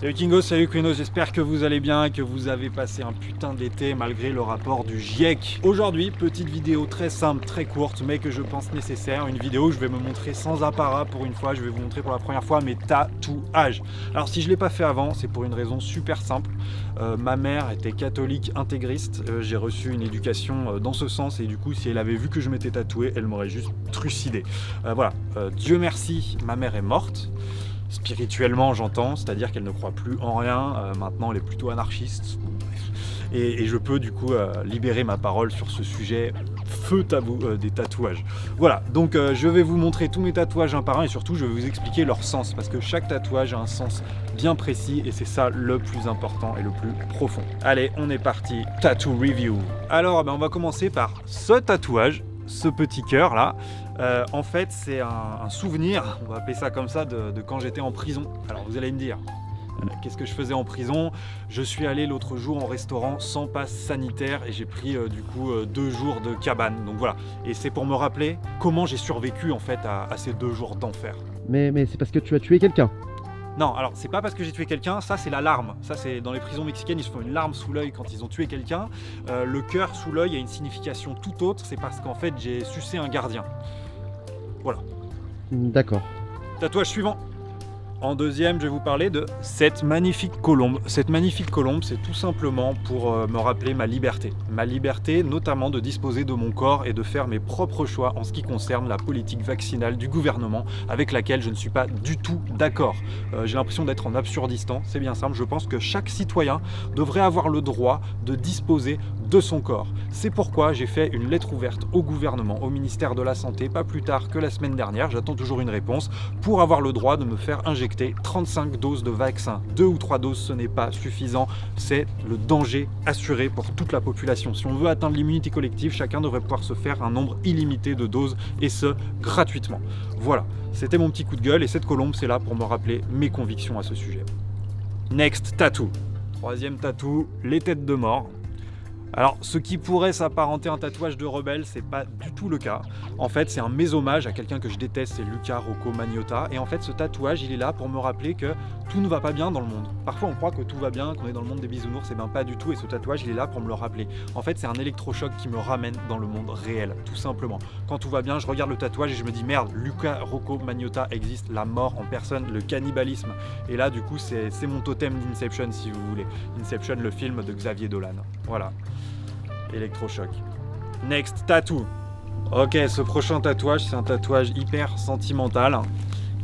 Salut Kingo, salut Quino, j'espère que vous allez bien et que vous avez passé un putain d'été malgré le rapport du GIEC. Aujourd'hui, petite vidéo très simple, très courte, mais que je pense nécessaire. Une vidéo où je vais me montrer sans apparat pour une fois. Je vais vous montrer pour la première fois mes tatouages. Alors si je ne l'ai pas fait avant, c'est pour une raison super simple. Ma mère était catholique intégriste. J'ai reçu une éducation dans ce sens et du coup, si elle avait vu que je m'étais tatoué, elle m'aurait juste trucidé. Voilà, Dieu merci, ma mère est morte. Spirituellement, j'entends, c'est-à-dire qu'elle ne croit plus en rien. Maintenant, elle est plutôt anarchiste. Et je peux du coup libérer ma parole sur ce sujet feu tabou des tatouages. Voilà, donc je vais vous montrer tous mes tatouages un par un et surtout je vais vous expliquer leur sens parce que chaque tatouage a un sens bien précis et c'est ça le plus important et le plus profond. Allez, on est parti, tattoo review. Alors, on va commencer par ce tatouage, ce petit cœur là. En fait, c'est un souvenir, on va appeler ça comme ça, de quand j'étais en prison. Alors vous allez me dire, qu'est-ce que je faisais en prison? Je suis allé l'autre jour en restaurant sans passe sanitaire et j'ai pris du coup 2 jours de cabane. Donc voilà, et c'est pour me rappeler comment j'ai survécu en fait à ces 2 jours d'enfer. Mais c'est parce que tu as tué quelqu'un? Non, alors c'est pas parce que j'ai tué quelqu'un, ça c'est la larme. Ça c'est dans les prisons mexicaines, ils se font une larme sous l'œil quand ils ont tué quelqu'un. Le cœur sous l'œil a une signification tout autre, c'est parce qu'en fait j'ai sucé un gardien. Voilà. D'accord. Tatouage suivant. En deuxième, je vais vous parler de cette magnifique colombe. Cette magnifique colombe, c'est tout simplement pour me rappeler ma liberté. Ma liberté, notamment de disposer de mon corps et de faire mes propres choix en ce qui concerne la politique vaccinale du gouvernement avec laquelle je ne suis pas du tout d'accord. J'ai l'impression d'être en Absurdistan, c'est bien simple. Je pense que chaque citoyen devrait avoir le droit de disposer de son corps. C'est pourquoi j'ai fait une lettre ouverte au gouvernement, au ministère de la Santé, pas plus tard que la semaine dernière. J'attends toujours une réponse pour avoir le droit de me faire injecter 35 doses de vaccin. 2 ou 3 doses, ce n'est pas suffisant. C'est le danger assuré pour toute la population. Si on veut atteindre l'immunité collective, chacun devrait pouvoir se faire un nombre illimité de doses et ce, gratuitement. Voilà, c'était mon petit coup de gueule et cette colombe, c'est là pour me rappeler mes convictions à ce sujet. Next, tattoo. Troisième tattoo, les têtes de mort. Alors, ce qui pourrait s'apparenter à un tatouage de rebelle, c'est pas du tout le cas. En fait, c'est un méshommage à quelqu'un que je déteste, c'est Luca Rocco Magnotta. Et en fait, ce tatouage, il est là pour me rappeler que tout ne va pas bien dans le monde. Parfois, on croit que tout va bien, qu'on est dans le monde des bisounours, et bien pas du tout. Et ce tatouage, il est là pour me le rappeler. En fait, c'est un électrochoc qui me ramène dans le monde réel, tout simplement. Quand tout va bien, je regarde le tatouage et je me dis merde, Luca Rocco Magnotta existe, la mort en personne, le cannibalisme. Et là, du coup, c'est mon totem d'Inception, si vous voulez. Inception, le film de Xavier Dolan. Voilà. Électrochoc. Next, tattoo. Ok, ce prochain tatouage, c'est un tatouage hyper sentimental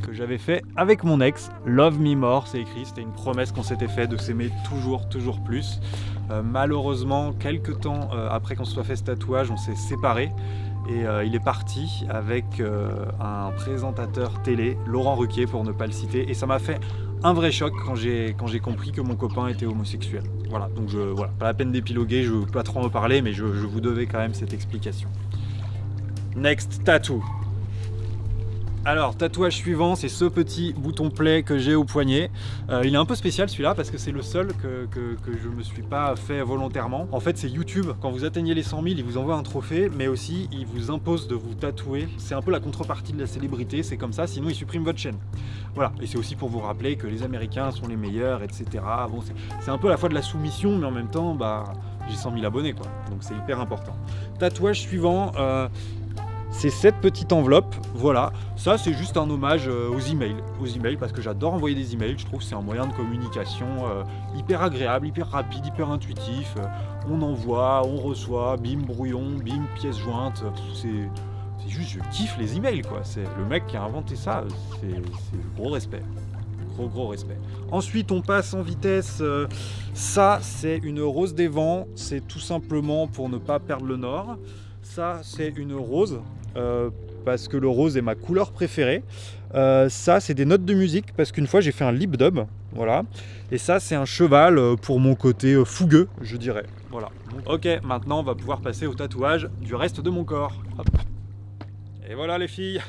que j'avais fait avec mon ex. Love me more, c'est écrit. C'était une promesse qu'on s'était fait de s'aimer toujours plus. Malheureusement, quelques temps après qu'on se soit fait ce tatouage, on s'est séparés. Et il est parti avec un présentateur télé, Laurent Ruquier pour ne pas le citer. Et ça m'a fait un vrai choc quand j'ai compris que mon copain était homosexuel. Voilà, donc voilà, pas la peine d'épiloguer, je ne veux pas trop en parler, mais je vous devais quand même cette explication. Next, tattoo. Alors, tatouage suivant, c'est ce petit bouton play que j'ai au poignet. Il est un peu spécial celui-là parce que c'est le seul que je ne me suis pas fait volontairement. En fait, c'est YouTube. Quand vous atteignez les 100 000, il vous envoie un trophée, mais aussi il vous impose de vous tatouer. C'est un peu la contrepartie de la célébrité, c'est comme ça, sinon il supprime votre chaîne. Voilà, et c'est aussi pour vous rappeler que les Américains sont les meilleurs, etc. Bon, c'est un peu à la fois de la soumission, mais en même temps, j'ai 100 000 abonnés, quoi. Donc c'est hyper important. Tatouage suivant. C'est cette petite enveloppe, voilà, ça c'est juste un hommage aux emails parce que j'adore envoyer des emails, je trouve que c'est un moyen de communication hyper agréable, hyper rapide, hyper intuitif, on envoie, on reçoit, bim brouillon, bim pièce jointe, c'est juste, je kiffe les emails quoi, c'est le mec qui a inventé ça, c'est gros respect. Gros respect. Ensuite, on passe en vitesse. Ça, c'est une rose des vents. C'est tout simplement pour ne pas perdre le nord. Ça, c'est une rose. Parce que le rose est ma couleur préférée. Ça, c'est des notes de musique. Parce qu'une fois, j'ai fait un lip dub. Voilà. Et ça, c'est un cheval pour mon côté fougueux, je dirais. Voilà. Ok, maintenant, on va pouvoir passer au tatouage du reste de mon corps. Hop. Et voilà les filles.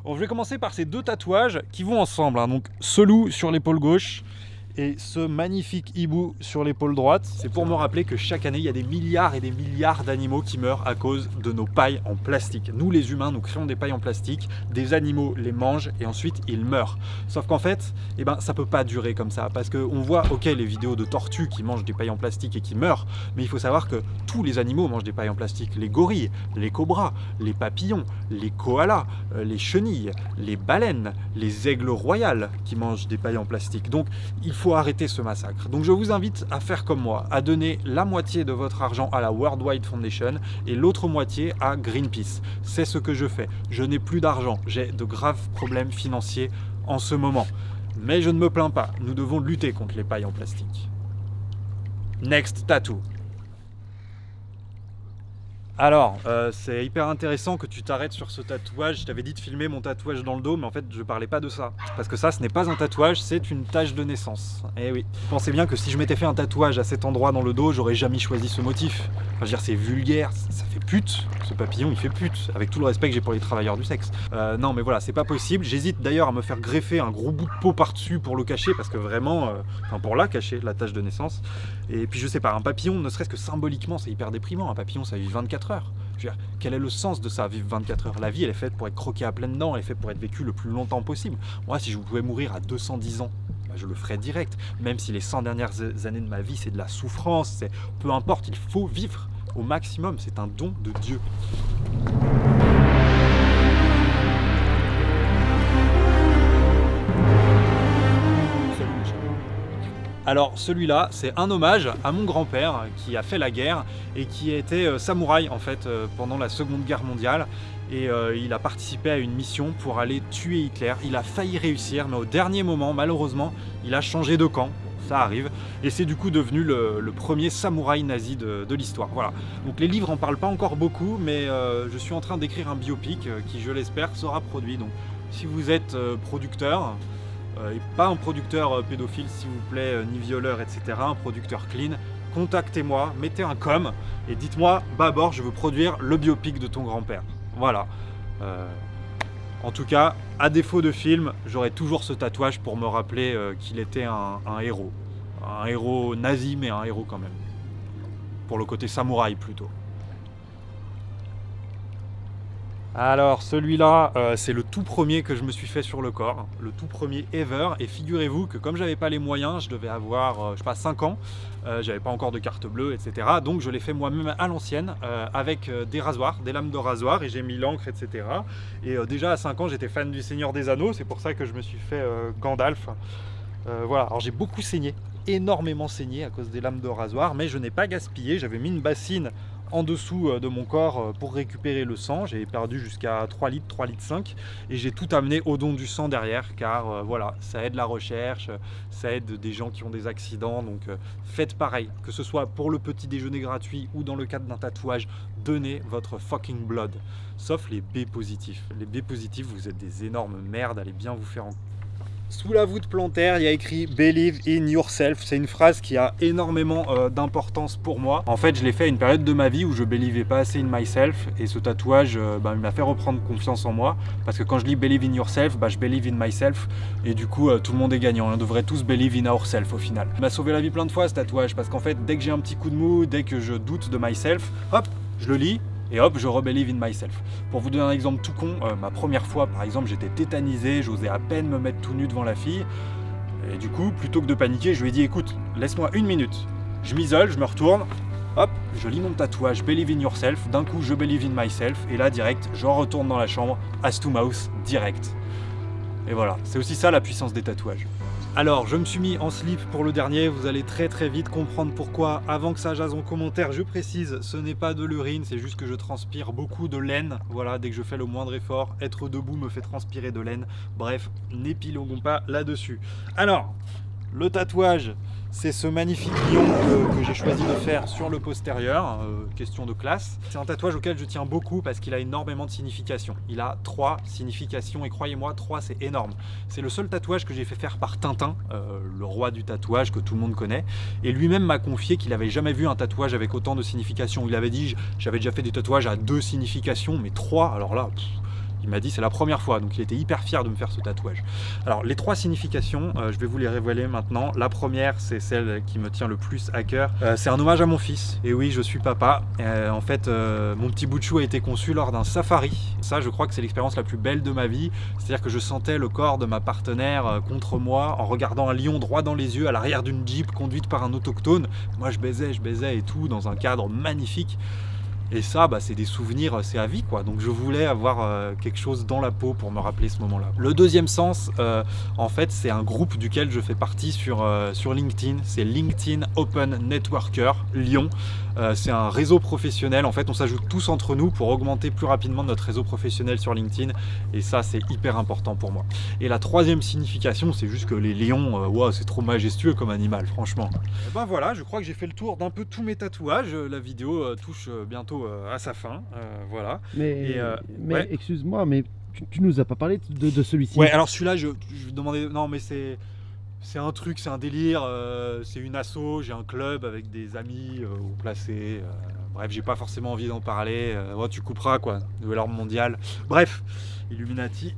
Bon, je vais commencer par ces 2 tatouages qui vont ensemble, hein. Donc ce loup sur l'épaule gauche Et ce magnifique hibou sur l'épaule droite, c'est pour me rappeler que chaque année, il y a des milliards et des milliards d'animaux qui meurent à cause de nos pailles en plastique. Nous, les humains, nous créons des pailles en plastique, des animaux les mangent et ensuite ils meurent. Sauf qu'en fait, eh ben, ça peut pas durer comme ça, parce qu'on voit, ok, les vidéos de tortues qui mangent des pailles en plastique et qui meurent, mais il faut savoir que tous les animaux mangent des pailles en plastique. Les gorilles, les cobras, les papillons, les koalas, les chenilles, les baleines, les aigles royales qui mangent des pailles en plastique. Donc, il faut arrêter ce massacre. Donc je vous invite à faire comme moi, à donner la moitié de votre argent à la World Wide Foundation et l'autre moitié à Greenpeace. C'est ce que je fais. Je n'ai plus d'argent, j'ai de graves problèmes financiers en ce moment. Mais je ne me plains pas, nous devons lutter contre les pailles en plastique. Next tattoo. Alors, c'est hyper intéressant que tu t'arrêtes sur ce tatouage. Je t'avais dit de filmer mon tatouage dans le dos, mais en fait, je parlais pas de ça. Parce que ça, ce n'est pas un tatouage, c'est une tache de naissance. Eh oui. Pensez bien que si je m'étais fait un tatouage à cet endroit dans le dos, j'aurais jamais choisi ce motif. Enfin, je veux dire, c'est vulgaire, ça fait pute. Ce papillon, il fait pute, avec tout le respect que j'ai pour les travailleurs du sexe. Non, mais voilà, c'est pas possible. J'hésite d'ailleurs à me faire greffer un gros bout de peau par-dessus pour le cacher, parce que vraiment, enfin, pour la cacher, la tache de naissance. Et puis, je sais pas, un papillon, ne serait-ce que symboliquement, c'est hyper déprimant. Un papillon, ça vit 24 heures. Je veux dire, quel est le sens de ça, vivre 24 heures? La vie, elle est faite pour être croquée à pleines dents, elle est faite pour être vécue le plus longtemps possible. Moi, si je pouvais mourir à 210 ans, bah, je le ferais direct. Même si les 100 dernières années de ma vie, c'est de la souffrance, peu importe, il faut vivre au maximum. C'est un don de Dieu. Alors celui-là, c'est un hommage à mon grand-père qui a fait la guerre et qui était samouraï en fait pendant la Seconde Guerre mondiale. Et il a participé à une mission pour aller tuer Hitler. Il a failli réussir, mais au dernier moment, malheureusement, il a changé de camp. Ça arrive. Et c'est du coup devenu le premier samouraï nazi de l'histoire. Voilà. Donc les livres en parlent pas encore beaucoup, mais je suis en train d'écrire un biopic qui, je l'espère, sera produit. Donc si vous êtes producteur, et pas un producteur pédophile s'il vous plaît, ni violeur, etc., un producteur clean, contactez-moi, mettez un com et dites-moi, Babor, je veux produire le biopic de ton grand-père. Voilà. En tout cas, à défaut de film, j'aurai toujours ce tatouage pour me rappeler qu'il était un héros. Un héros nazi, mais un héros quand même. Pour le côté samouraï plutôt. Alors celui-là, c'est le tout premier que je me suis fait sur le corps, le tout premier ever, et figurez-vous que comme j'avais pas les moyens, je devais avoir, je sais pas, 5 ans, j'avais pas encore de carte bleue, etc. Donc je l'ai fait moi-même à l'ancienne, avec des rasoirs, des lames de rasoir, et j'ai mis l'encre, etc. Et déjà à 5 ans, j'étais fan du Seigneur des Anneaux, c'est pour ça que je me suis fait Gandalf. Voilà, alors j'ai beaucoup saigné, énormément saigné à cause des lames de rasoir, mais je n'ai pas gaspillé, j'avais mis une bassine en dessous de mon corps pour récupérer le sang. J'ai perdu jusqu'à 3 litres, 3 litres 5 et j'ai tout amené au don du sang derrière car voilà, ça aide la recherche, ça aide des gens qui ont des accidents, donc faites pareil, que ce soit pour le petit déjeuner gratuit ou dans le cadre d'un tatouage, donnez votre fucking blood, sauf les B positifs. Les B positifs, vous êtes des énormes merdes, allez bien vous faire en... Sous la voûte plantaire, il y a écrit « Believe in yourself ». C'est une phrase qui a énormément d'importance pour moi. En fait, je l'ai fait à une période de ma vie où je believais pas assez in myself. Et ce tatouage, il m'a fait reprendre confiance en moi. Parce que quand je lis « Believe in yourself », je believe in myself. Et du coup, tout le monde est gagnant. On devrait tous believe in ourself au final. Il m'a sauvé la vie plein de fois ce tatouage. Parce qu'en fait, dès que j'ai un petit coup de mou, dès que je doute de myself, hop, je le lis. Et hop, je rebelieve in myself. Pour vous donner un exemple tout con, ma première fois par exemple, j'étais tétanisé, j'osais à peine me mettre tout nu devant la fille. Et du coup, plutôt que de paniquer, je lui ai dit écoute, laisse-moi 1 minute. Je m'isole, je me retourne, hop, je lis mon tatouage, believe in yourself. D'un coup, je believe in myself. Et là, direct, je retourne dans la chambre, ass to mouth, direct. Et voilà, c'est aussi ça la puissance des tatouages. Alors, je me suis mis en slip pour le dernier, vous allez très vite comprendre pourquoi. Avant que ça jase en commentaire, je précise, ce n'est pas de l'urine, c'est juste que je transpire beaucoup de laine. Voilà, dès que je fais le moindre effort, être debout me fait transpirer de laine. Bref, n'épiloguons pas là-dessus. Alors, le tatouage, c'est ce magnifique lion que j'ai choisi de faire sur le postérieur, question de classe. C'est un tatouage auquel je tiens beaucoup parce qu'il a énormément de significations. Il a 3 significations et croyez-moi, 3 c'est énorme. C'est le seul tatouage que j'ai fait faire par Tintin, le roi du tatouage que tout le monde connaît. Et lui-même m'a confié qu'il n'avait jamais vu un tatouage avec autant de significations. Il avait dit, j'avais déjà fait des tatouages à 2 significations, mais 3, alors là... Il m'a dit c'est la première fois, donc il était hyper fier de me faire ce tatouage. Alors les 3 significations, je vais vous les révéler maintenant. La première, c'est celle qui me tient le plus à cœur. C'est un hommage à mon fils. Et oui, je suis papa. En fait, mon petit bout de chou a été conçu lors d'un safari. Ça, je crois que c'est l'expérience la plus belle de ma vie. C'est-à-dire que je sentais le corps de ma partenaire contre moi en regardant un lion droit dans les yeux à l'arrière d'une Jeep conduite par un autochtone. Moi, je baisais et tout dans un cadre magnifique. Et ça, bah, c'est des souvenirs, c'est à vie quoi. Donc je voulais avoir quelque chose dans la peau pour me rappeler ce moment-là. Le deuxième sens, en fait, c'est un groupe duquel je fais partie sur LinkedIn. C'est LinkedIn Open Networker Lyon. C'est un réseau professionnel. En fait, on s'ajoute tous entre nous pour augmenter plus rapidement notre réseau professionnel sur LinkedIn. Et ça, c'est hyper important pour moi. Et la troisième signification, c'est juste que les lions, wow, c'est trop majestueux comme animal, franchement. Et ben voilà, je crois que j'ai fait le tour d'un peu tous mes tatouages. La vidéo touche bientôt à sa fin, voilà. Mais ouais. excuse-moi, mais tu nous as pas parlé de celui-ci. Ouais, alors celui-là, je demandais, non mais c'est un truc, c'est un délire, c'est une asso, j'ai un club avec des amis haut placés, bref, j'ai pas forcément envie d'en parler, ouais, tu couperas quoi, nouvel ordre mondial, bref, Illuminati,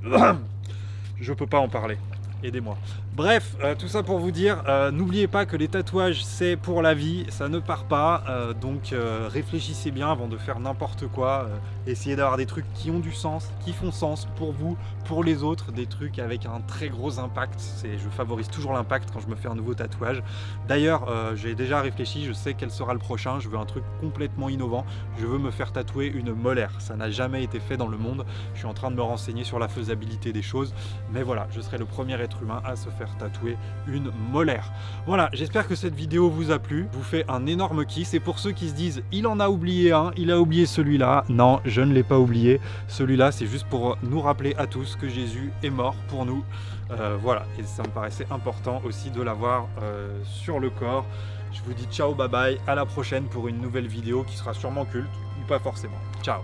je peux pas en parler. Aidez-moi. Bref, tout ça pour vous dire, n'oubliez pas que les tatouages c'est pour la vie, ça ne part pas, donc réfléchissez bien avant de faire n'importe quoi, essayez d'avoir des trucs qui ont du sens, qui font sens pour vous, pour les autres, des trucs avec un très gros impact, je favorise toujours l'impact quand je me fais un nouveau tatouage. D'ailleurs, j'ai déjà réfléchi, je sais quel sera le prochain, je veux un truc complètement innovant, je veux me faire tatouer une molaire, ça n'a jamais été fait dans le monde, je suis en train de me renseigner sur la faisabilité des choses, mais voilà, je serai le premier être humain à se faire tatouer une molaire. Voilà, j'espère que cette vidéo vous a plu. Je vous fais un énorme kiss. Et pour ceux qui se disent il en a oublié un, il a oublié celui-là, non, je ne l'ai pas oublié. Celui-là, c'est juste pour nous rappeler à tous que Jésus est mort pour nous. Voilà, et ça me paraissait important aussi de l'avoir sur le corps. Je vous dis ciao, bye bye, à la prochaine pour une nouvelle vidéo qui sera sûrement culte, ou pas forcément. Ciao.